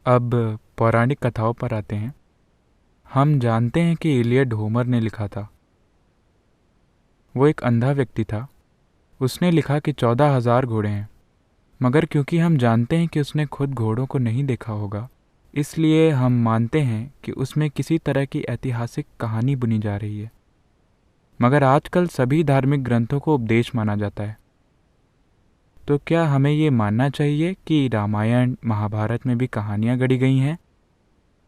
अब पौराणिक कथाओं पर आते हैं। हम जानते हैं कि इलियड होमर ने लिखा था। वो एक अंधा व्यक्ति था। उसने लिखा कि 14,000 घोड़े हैं, मगर क्योंकि हम जानते हैं कि उसने खुद घोड़ों को नहीं देखा होगा, इसलिए हम मानते हैं कि उसमें किसी तरह की ऐतिहासिक कहानी बुनी जा रही है। मगर आजकल सभी धार्मिक ग्रंथों को उपदेश माना जाता है। तो क्या हमें ये मानना चाहिए कि रामायण महाभारत में भी कहानियाँ गढ़ी गई हैं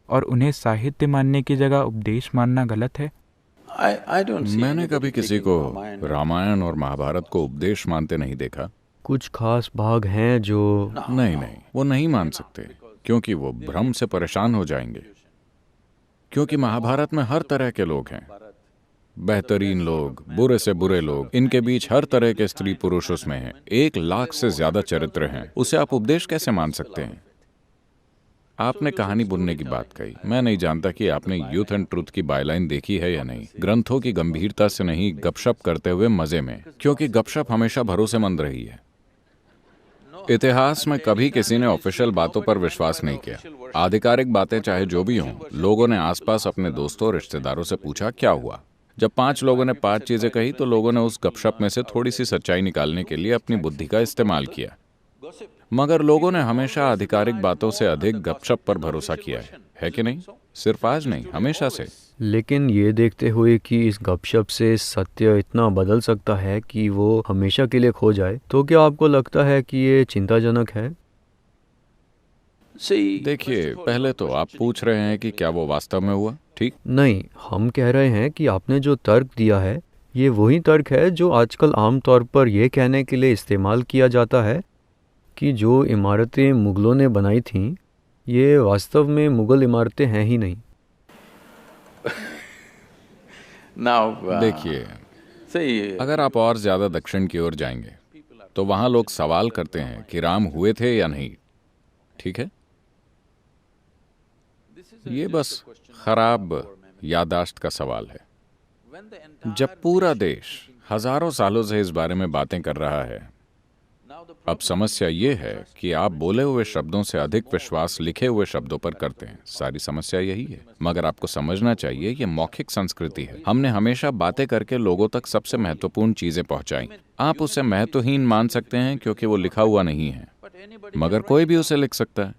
और उन्हें साहित्य मानने की जगह उपदेश मानना गलत है? मैंने कभी किसी को रामायण और महाभारत को उपदेश मानते नहीं देखा। कुछ खास भाग हैं जो नहीं, वो नहीं मान सकते, क्योंकि वो भ्रम से परेशान हो जाएंगे। क्योंकि महाभारत में हर तरह के लोग हैं, बेहतरीन लोग, बुरे से बुरे लोग, इनके बीच हर तरह के स्त्री पुरुष उसमें हैं। 1 लाख से ज्यादा चरित्र हैं। उसे आप उपदेश कैसे मान सकते हैं? आपने कहानी बुनने की बात कही। मैं नहीं जानता कि आपने यूथ एंड ट्रुथ की बायलाइन देखी है या नहीं। ग्रंथों की गंभीरता से नहीं, गपशप करते हुए मजे में, क्योंकि गपशप हमेशा भरोसेमंद रही है। इतिहास में कभी किसी ने ऑफिशियल बातों पर विश्वास नहीं किया। आधिकारिक बातें चाहे जो भी हों, लोगों ने आसपास अपने दोस्तों और रिश्तेदारों से पूछा क्या हुआ। जब 5 लोगों ने 5 चीजें कही तो लोगों ने उस गपशप में से थोड़ी सी सच्चाई निकालने के लिए अपनी बुद्धि का इस्तेमाल किया। मगर लोगों ने हमेशा आधिकारिक बातों से अधिक गपशप पर भरोसा किया है कि नहीं? सिर्फ आज नहीं, हमेशा से। लेकिन ये देखते हुए कि इस गपशप से सत्य इतना बदल सकता है कि वो हमेशा के लिए खो जाए, तो क्या आपको लगता है कि ये चिंताजनक है? देखिए, पहले तो आप पूछ रहे हैं कि क्या वो वास्तव में हुआ, ठीक? नहीं, हम कह रहे हैं कि आपने जो तर्क दिया है, ये वही तर्क है जो आजकल आमतौर पर यह कहने के लिए इस्तेमाल किया जाता है कि जो इमारतें मुगलों ने बनाई थीं, ये वास्तव में मुगल इमारतें हैं ही नहीं। देखिए, अगर आप और ज्यादा दक्षिण की ओर जाएंगे तो वहां लोग सवाल करते हैं कि राम हुए थे या नहीं, ठीक है? ये बस खराब याददाश्त का सवाल है। जब पूरा देश हजारों सालों से इस बारे में बातें कर रहा है, अब समस्या ये है कि आप बोले हुए शब्दों से अधिक विश्वास लिखे हुए शब्दों पर करते हैं। सारी समस्या यही है। मगर आपको समझना चाहिए, ये मौखिक संस्कृति है। हमने हमेशा बातें करके लोगों तक सबसे महत्वपूर्ण चीजें पहुंचाई। आप उसे महत्वहीन मान सकते हैं क्योंकि वो लिखा हुआ नहीं है, मगर कोई भी उसे लिख सकता है।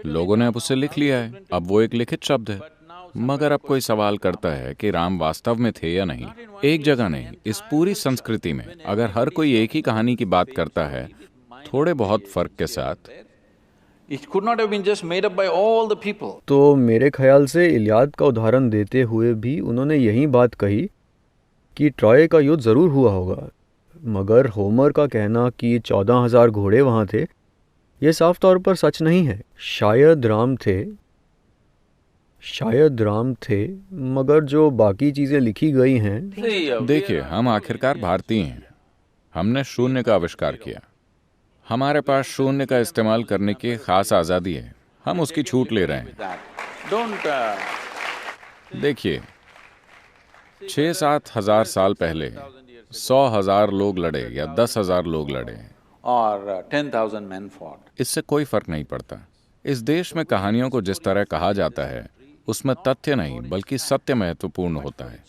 लोगों ने अब उसे लिख लिया है, अब वो एक लिखित शब्द है। मगर अब कोई सवाल करता है कि राम वास्तव में थे या नहीं। एक जगह नहीं, इस पूरी संस्कृति में अगर हर कोई एक ही कहानी की बात करता है, थोड़े बहुत फर्क के साथ, तो मेरे ख्याल से इलियाद का उदाहरण देते हुए भी उन्होंने यही बात कही कि ट्रॉय का युद्ध जरूर हुआ होगा, मगर होमर का कहना कि 14,000 घोड़े वहां थे, यह साफ तौर पर सच नहीं है। शायद राम थे, मगर जो बाकी चीजें लिखी गई हैं। देखिए, हम आखिरकार भारतीय हैं। हमने शून्य का आविष्कार किया। हमारे पास शून्य का इस्तेमाल करने की खास आजादी है। हम उसकी छूट ले रहे हैं। देखिए, 6-7 हजार साल पहले 100,000 लोग लड़े या 10,000 लोग लड़े, इससे कोई फर्क नहीं पड़ता। इस देश में कहानियों को जिस तरह कहा जाता है, उसमें तथ्य नहीं बल्कि सत्य महत्वपूर्ण होता है।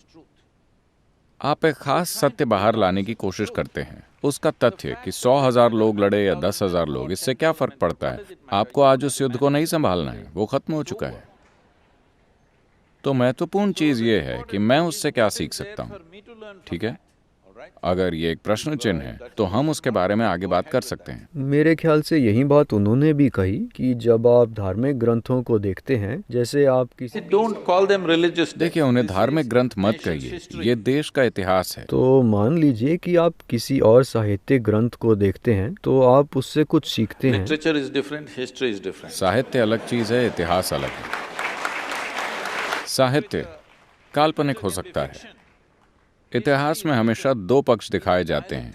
आप एक खास सत्य बाहर लाने की कोशिश करते हैं। उसका तथ्य कि 100,000 लोग लड़े या 10,000 लोग, इससे क्या फर्क पड़ता है? आपको आज उस युद्ध को नहीं संभालना है, वो खत्म हो चुका है। तो महत्वपूर्ण चीज ये है कि मैं उससे क्या सीख सकता हूं, ठीक है? अगर ये एक प्रश्न चिन्ह है तो हम उसके बारे में आगे बात कर सकते हैं। मेरे ख्याल से यही बात उन्होंने भी कही कि जब आप धार्मिक ग्रंथों को देखते हैं, जैसे आप किसी देखिए, उन्हें धार्मिक ग्रंथ मत कहिए, ये देश का इतिहास है। तो मान लीजिए कि आप किसी और साहित्यिक ग्रंथ को देखते हैं, तो आप उससे कुछ सीखते हैं। साहित्य अलग चीज है, इतिहास अलग है। साहित्य काल्पनिक हो सकता है। इतिहास में हमेशा 2 पक्ष दिखाए जाते हैं,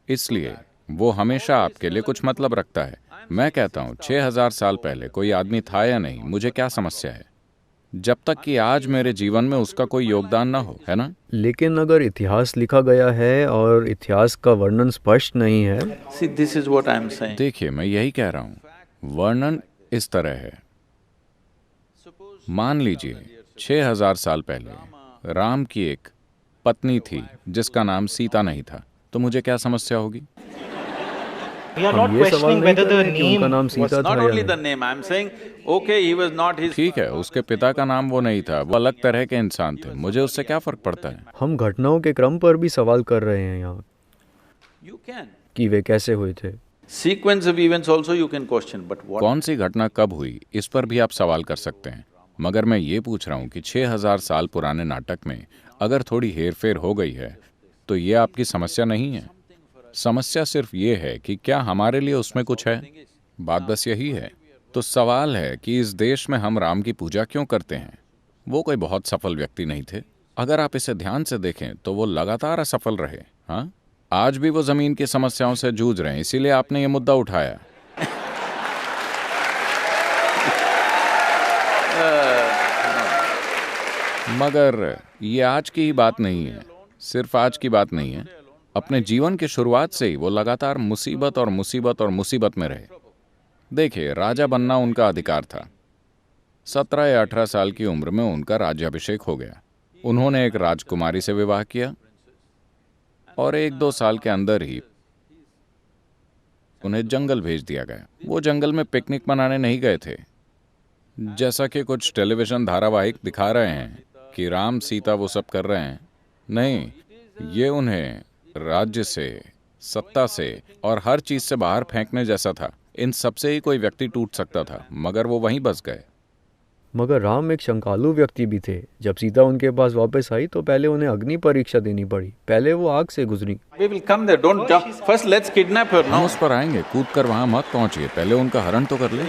इसलिए वो हमेशा आपके लिए कुछ मतलब रखता है। मैं कहता हूं 6,000 साल पहले कोई आदमी था या नहीं, मुझे क्या समस्या है, जब तक कि आज मेरे जीवन में उसका कोई योगदान ना हो, है ना? लेकिन अगर इतिहास लिखा गया है और इतिहास का वर्णन स्पष्ट नहीं है। देखिए, मैं यही कह रहा हूं, वर्णन इस तरह है। मान लीजिए 6000 साल पहले राम की एक पत्नी थी जिसका नाम सीता नहीं था, तो मुझे क्या समस्या होगी? We are हम not ये सवाल questioning नहीं whether कर the रहे हैं कि उनका name नाम was सीता था Not या only the नहीं। name, I'm saying, okay, he was not his. ठीक है, उसके पिता का नाम वो नहीं था, वो अलग तरह के इंसान थे, मुझे उससे क्या फर्क पड़ता है? हम घटनाओं के क्रम पर भी सवाल कर रहे हैं यहाँ You can. कि वे कैसे हुए थे। Sequence of events also you can question, but what? कौन सी घटना कब हुई, इस पर भी आप सवाल कर सकते हैं, मगर मैं ये पूछ रहा हूँ कि 6000 साल पुराने नाटक में अगर थोड़ी हेरफेर हो गई है तो ये आपकी समस्या नहीं है। समस्या सिर्फ ये है कि क्या हमारे लिए उसमें कुछ है। बात बस यही है। तो सवाल है कि इस देश में हम राम की पूजा क्यों करते हैं? वो कोई बहुत सफल व्यक्ति नहीं थे। अगर आप इसे ध्यान से देखें तो वो लगातार असफल रहे। हाँ, आज भी वो जमीन की समस्याओं से जूझ रहे हैं, इसीलिए आपने ये मुद्दा उठाया। मगर ये आज की ही बात नहीं है, सिर्फ आज की बात नहीं है। अपने जीवन की शुरुआत से ही वो लगातार मुसीबत और मुसीबत और मुसीबत में रहे। देखिए, राजा बनना उनका अधिकार था। 17 या 18 साल की उम्र में उनका राज्याभिषेक हो गया। उन्होंने एक राजकुमारी से विवाह किया और 1-2 साल के अंदर ही उन्हें जंगल भेज दिया गया। वो जंगल में पिकनिक मनाने नहीं गए थे, जैसा कि कुछ टेलीविजन धारावाहिक दिखा रहे हैं कि राम सीता वो सब कर रहे हैं। नहीं, ये उन्हें राज्य से, सत्ता से और हर चीज से बाहर फेंकने जैसा था। इन सबसे ही कोई व्यक्ति टूट सकता था, मगर वो वहीं बस गए। मगर राम एक शंकालु व्यक्ति भी थे। जब सीता उनके पास वापस आई तो पहले उन्हें अग्नि परीक्षा देनी पड़ी। पहले वो आग से गुजरी। We will come there. Don't jump. First, let's kidnap her. हम No. उस पर आएंगे, कूद कर वहां मत पहुंचिए, पहले उनका हरण तो कर ले।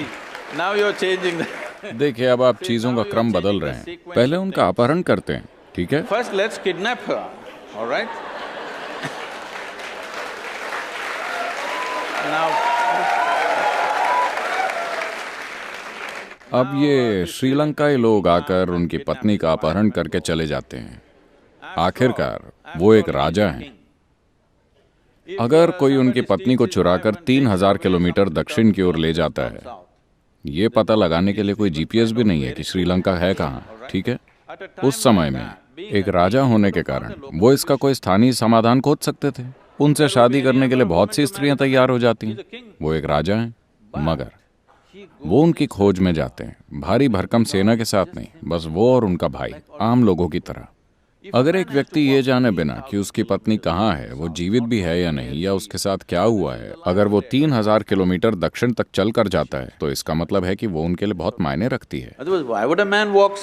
Now you're changing the. देखिए, अब आप चीजों का क्रम बदल रहे हैं। पहले उनका अपहरण करते हैं, ठीक है? First, let's kidnap her. All right. Now. अब ये श्रीलंकाई लोग आकर उनकी पत्नी का अपहरण करके चले जाते हैं। आखिरकार वो एक राजा हैं। अगर कोई उनकी पत्नी को चुराकर 3000 किलोमीटर दक्षिण की ओर ले जाता है, ये पता लगाने के लिए कोई जीपीएस भी नहीं है कि श्रीलंका है कहाँ, ठीक है? उस समय में एक राजा होने के कारण वो इसका कोई स्थानीय समाधान खोज सकते थे। उनसे शादी करने के लिए बहुत सी स्त्रियां तैयार हो जाती हैं। वो एक राजा हैं, मगर वो उनकी खोज में जाते हैं, भारी भरकम सेना के साथ नहीं, बस वो और उनका भाई, आम लोगों की तरह। अगर एक व्यक्ति ये जाने बिना कि उसकी पत्नी कहाँ है, वो जीवित भी है या नहीं, या उसके साथ क्या हुआ है, अगर वो 3000 किलोमीटर दक्षिण तक चल कर जाता है, तो इसका मतलब है कि वो उनके लिए बहुत मायने रखती है। Otherwise, why would a man walk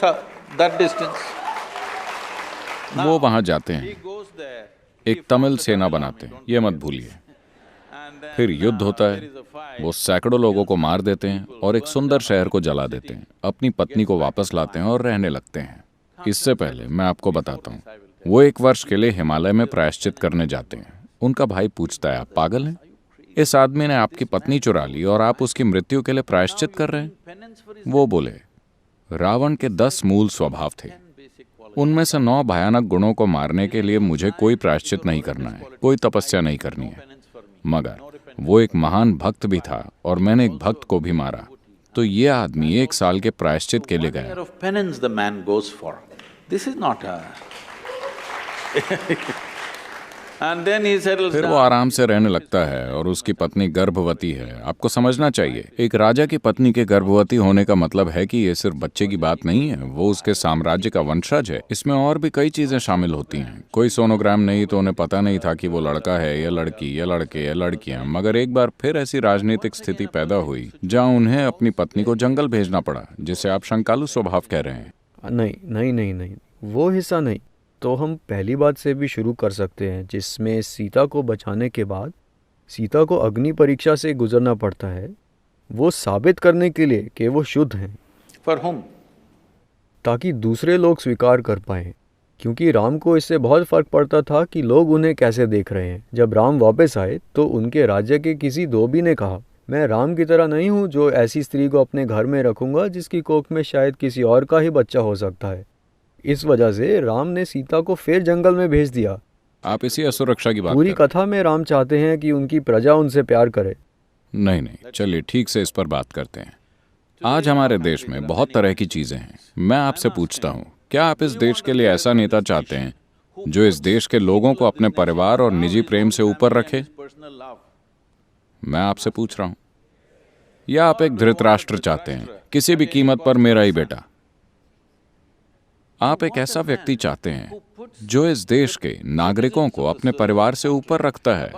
that distance? वो वहां जाते He हैं, goes there. एक तमिल सेना बनाते हैं, ये मत भूलिए। And then, फिर युद्ध होता there है, is a fight. वो सैकड़ों लोगों को मार देते हैं और एक सुंदर शहर को जला देते हैं, अपनी पत्नी को वापस लाते हैं और रहने लगते हैं। इससे पहले मैं आपको बताता हूँ, वो 1 वर्ष के लिए हिमालय में प्रायश्चित करने जाते हैं। उनका भाई पूछता है, आप पागल हैं? इस आदमी ने आपकी पत्नी चुरा ली और आप उसकी मृत्यु के लिए प्रायश्चित कर रहे हैं? Penance for his वो बोले, रावण के 10 मूल स्वभाव थे, उनमें से 9 भयानक गुणों को मारने के लिए मुझे कोई प्रायश्चित नहीं करना है, कोई तपस्या नहीं करनी है। मगर वो एक महान भक्त भी था और मैंने एक भक्त को भी मारा, तो ये आदमी 1 साल के प्रायश्चित के लिए year गया। of penance the man goes for. This is not a… And then he settles फिर वो down. आराम से रहने लगता है और उसकी पत्नी गर्भवती है। आपको समझना चाहिए, एक राजा की पत्नी के गर्भवती होने का मतलब है कि ये सिर्फ बच्चे की बात नहीं है, वो उसके साम्राज्य का वंशज है। इसमें और भी कई चीजें शामिल होती हैं। कोई सोनोग्राम नहीं, तो उन्हें पता नहीं था कि वो लड़का है या लड़की या लड़के या लड़कियां। मगर एक बार फिर ऐसी राजनीतिक स्थिति पैदा हुई जहाँ उन्हें अपनी पत्नी को जंगल भेजना पड़ा, जिसे आप शंकालु स्वभाव कह रहे हैं। नहीं नहीं नहीं नहीं, वो हिस्सा नहीं। तो हम पहली बात से भी शुरू कर सकते हैं, जिसमें सीता को बचाने के बाद सीता को अग्नि परीक्षा से गुजरना पड़ता है, वो साबित करने के लिए कि वो शुद्ध हैं, For whom? ताकि दूसरे लोग स्वीकार कर पाएं। क्योंकि राम को इससे बहुत फर्क पड़ता था कि लोग उन्हें कैसे देख रहे हैं। जब राम वापस आए तो उनके राज्य के किसी धोबी ने कहा, मैं राम की तरह नहीं हूँ जो ऐसी स्त्री को अपने घर में रखूंगा जिसकी कोख में शायद किसी और का ही बच्चा हो सकता है। इस वजह से राम ने सीता को फिर जंगल में भेज दिया। आप इसी असुरक्षा की बात पूरी कर रहे कथा में राम चाहते हैं कि उनकी प्रजा उनसे प्यार करे। नहीं नहीं, चलिए ठीक से इस पर बात करते हैं। आज हमारे देश में बहुत तरह की चीजें हैं। मैं आपसे पूछता हूँ, क्या आप इस देश के लिए ऐसा नेता चाहते हैं जो इस देश के लोगों को अपने परिवार और निजी प्रेम से ऊपर रखे? मैं आपसे पूछ रहा हूं। या आप एक धृतराष्ट्र चाहते हैं, किसी भी कीमत पर मेरा ही बेटा? आप एक ऐसा व्यक्ति चाहते हैं जो इस देश के नागरिकों को अपने परिवार से ऊपर रखता है।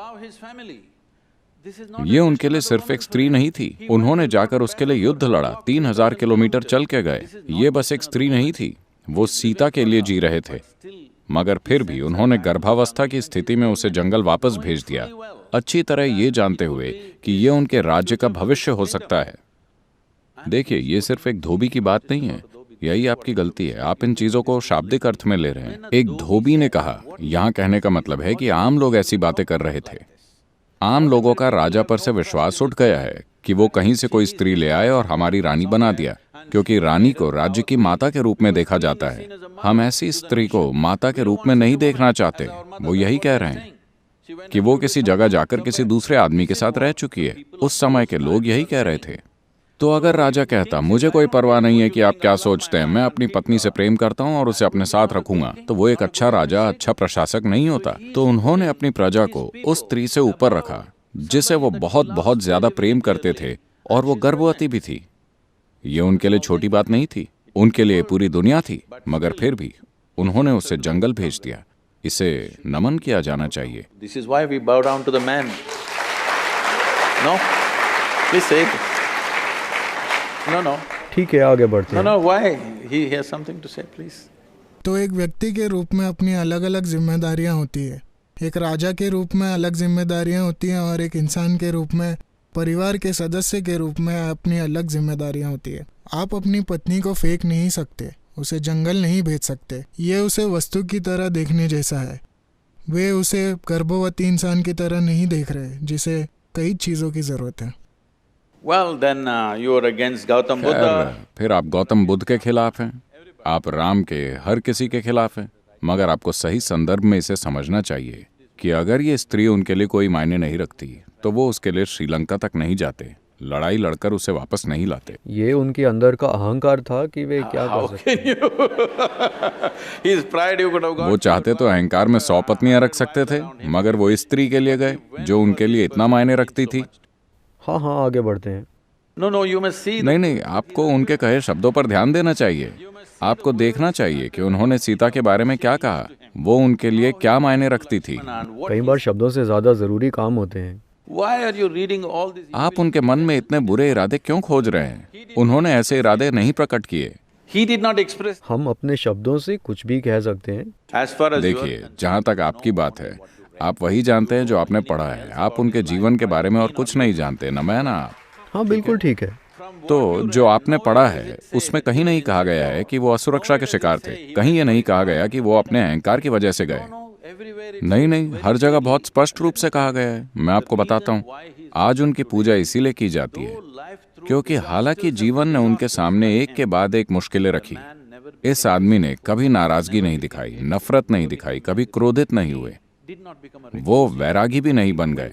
ये उनके लिए सिर्फ एक स्त्री नहीं थी, उन्होंने जाकर उसके लिए युद्ध लड़ा, 3000 किलोमीटर चल के गए। ये बस एक स्त्री नहीं थी, वो सीता के लिए जी रहे थे, मगर फिर भी उन्होंने गर्भावस्था की स्थिति में उसे जंगल वापस भेज दिया, अच्छी तरह ये जानते हुए कि ये उनके राज्य का भविष्य हो सकता है। देखिए, ये सिर्फ एक धोबी की बात नहीं है, यही आपकी गलती है। आप इन चीजों को शाब्दिक अर्थ में ले रहे हैं। एक धोबी ने कहा, यहां कहने का मतलब है कि आम लोग ऐसी बातें कर रहे थे। आम लोगों का राजा पर से विश्वास उठ गया है कि वो कहीं से कोई स्त्री ले आए और हमारी रानी बना दिया, क्योंकि रानी को राज्य की माता के रूप में देखा जाता है। हम ऐसी स्त्री को माता के रूप में नहीं देखना चाहते। वो यही कह रहे हैं कि वो किसी जगह जाकर किसी दूसरे आदमी के साथ रह चुकी है। उस समय के लोग यही कह रहे थे। तो अगर राजा कहता, मुझे कोई परवाह नहीं है कि आप क्या सोचते हैं, मैं अपनी पत्नी से प्रेम करता हूं और उसे अपने साथ रखूंगा, तो वो एक अच्छा राजा, अच्छा प्रशासक नहीं होता। तो उन्होंने अपनी प्रजा को उस स्त्री से ऊपर रखा जिसे वो बहुत बहुत ज्यादा प्रेम करते थे, और वो गर्भवती भी थी। ये उनके लिए छोटी बात नहीं थी, उनके लिए पूरी दुनिया थी, मगर फिर भी उन्होंने उसे जंगल भेज दिया। इसे नमन किया जाना चाहिए। This is why we bow down to the man. No? Please say it. No. ठीक है, आगे बढ़ते हैं। No, why? He has something to say, please. तो एक व्यक्ति के रूप में अपनी अलग अलग जिम्मेदारियां होती है। एक राजा के रूप में अलग जिम्मेदारियां होती हैं और एक इंसान के रूप में, परिवार के सदस्य के रूप में अपनी अलग जिम्मेदारियां होती है। आप अपनी पत्नी को फेंक नहीं सकते, उसे जंगल नहीं भेज सकते। ये उसे वस्तु की तरह देखने जैसा है। वे उसे गर्भवती इंसान की तरह नहीं देख रहे जिसे कई चीज़ों की ज़रूरत है। Well, then you are against Gautam Buddha. फिर आप गौतम बुद्ध के खिलाफ हैं, आप राम के हर किसी के खिलाफ हैं। मगर आपको सही संदर्भ में इसे समझना चाहिए कि अगर ये स्त्री उनके लिए कोई मायने नहीं रखती तो वो उसके लिए श्रीलंका तक नहीं जाते, लड़ाई लड़कर उसे वापस नहीं लाते। ये उनके अंदर का अहंकार था कि वे क्या कर सकते हैं। His pride you could have gone. वो चाहते तो अहंकार में 100 पत्नियां रख सकते थे, मगर वो इस स्त्री के लिए गए जो उनके लिए इतना मायने रखती थी। हाँ, आगे बढ़ते हैं। No, you must see. नहीं, आपको उनके कहे शब्दों पर ध्यान देना चाहिए। आपको देखना चाहिए कि उन्होंने सीता के बारे में क्या कहा, वो उनके लिए क्या मायने रखती थी। कई बार शब्दों से ज्यादा जरूरी काम होते हैं। Why are you reading all these? आप उनके मन में इतने बुरे इरादे क्यों खोज रहे हैं? उन्होंने ऐसे इरादे नहीं प्रकट किए। He did not express. हम अपने शब्दों से कुछ भी कह सकते हैं। As far as you are देखिए, जहाँ तक आपकी बात है, आप वही जानते हैं जो आपने पढ़ा है। आप उनके जीवन के बारे में और कुछ नहीं जानते, न मैं ना आप। हाँ, बिल्कुल ठीक है। तो जो आपने पढ़ा है उसमें कहीं नहीं कहा गया है कि वो असुरक्षा के शिकार थे। कहीं ये नहीं कहा गया कि वो अपने अहंकार की वजह से गए। नहीं, हर जगह बहुत स्पष्ट रूप से कहा गया है। मैं आपको बताता हूँ, आज उनकी पूजा इसीलिए की जाती है क्योंकि हालांकि जीवन ने उनके सामने एक के बाद एक मुश्किलें रखी, इस आदमी ने कभी नाराजगी नहीं दिखाई, नफरत नहीं दिखाई, कभी क्रोधित नहीं हुए, वो वैरागी भी नहीं बन गए।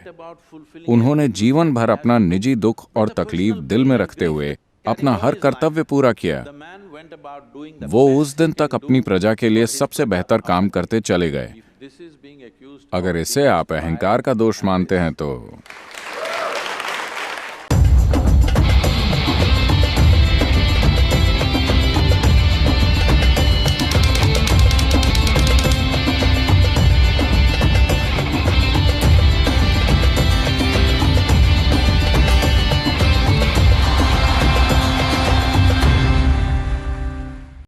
उन्होंने जीवन भर अपना निजी दुख और तकलीफ दिल में रखते हुए अपना हर कर्तव्य पूरा किया। वो उस दिन तक अपनी प्रजा के लिए सबसे बेहतर काम करते चले गए। अगर इसे आप अहंकार का दोष मानते हैं तो